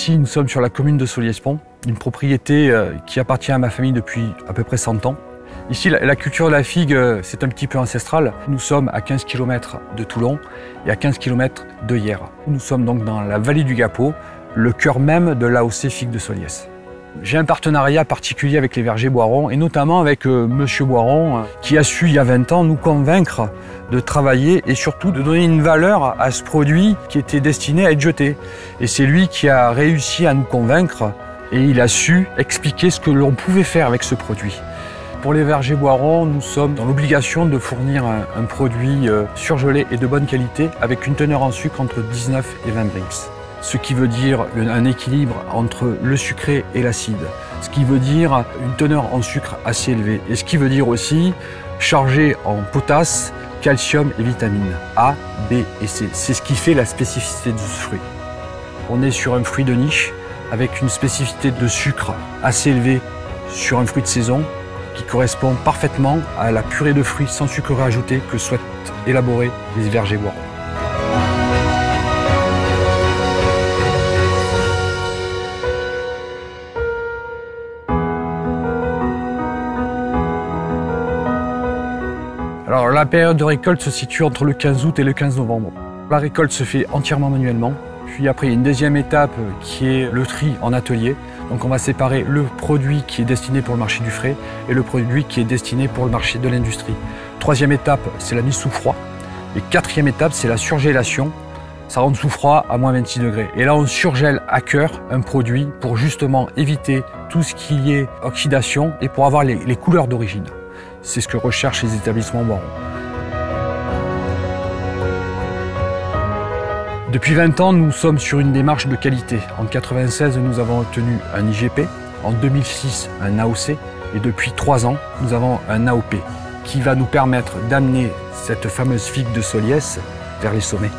Ici, nous sommes sur la commune de Solliès-Pont, une propriété qui appartient à ma famille depuis à peu près 100 ans. Ici, la culture de la figue, c'est un petit peu ancestral. Nous sommes à 15 km de Toulon et à 15 km de Hyères. Nous sommes donc dans la vallée du Gapot, le cœur même de l'AOC Figue de Solliès. J'ai un partenariat particulier avec les vergers Boiron et notamment avec Monsieur Boiron qui a su il y a 20 ans nous convaincre de travailler et surtout de donner une valeur à ce produit qui était destiné à être jeté. Et c'est lui qui a réussi à nous convaincre et il a su expliquer ce que l'on pouvait faire avec ce produit. Pour les vergers Boiron, nous sommes dans l'obligation de fournir un produit surgelé et de bonne qualité avec une teneur en sucre entre 19 et 20 Brix. Ce qui veut dire un équilibre entre le sucré et l'acide. Ce qui veut dire une teneur en sucre assez élevée. Et ce qui veut dire aussi chargé en potasse, calcium et vitamines A, B et C. C'est ce qui fait la spécificité de ce fruit. On est sur un fruit de niche avec une spécificité de sucre assez élevée sur un fruit de saison qui correspond parfaitement à la purée de fruits sans sucre rajouté que souhaitent élaborer les vergers Boiron. Alors la période de récolte se situe entre le 15 août et le 15 novembre. La récolte se fait entièrement manuellement. Puis après, il y a une deuxième étape qui est le tri en atelier. Donc on va séparer le produit qui est destiné pour le marché du frais et le produit qui est destiné pour le marché de l'industrie. Troisième étape, c'est la mise sous froid. Et quatrième étape, c'est la surgélation. Ça rentre sous froid à moins 26 degrés. Et là, on surgèle à cœur un produit pour justement éviter tout ce qui est oxydation et pour avoir les couleurs d'origine. C'est ce que recherchent les établissements Boiron. Depuis 20 ans, nous sommes sur une démarche de qualité. En 1996, nous avons obtenu un IGP, en 2006, un AOC, et depuis 3 ans, nous avons un AOP, qui va nous permettre d'amener cette fameuse figue de Solliès vers les sommets.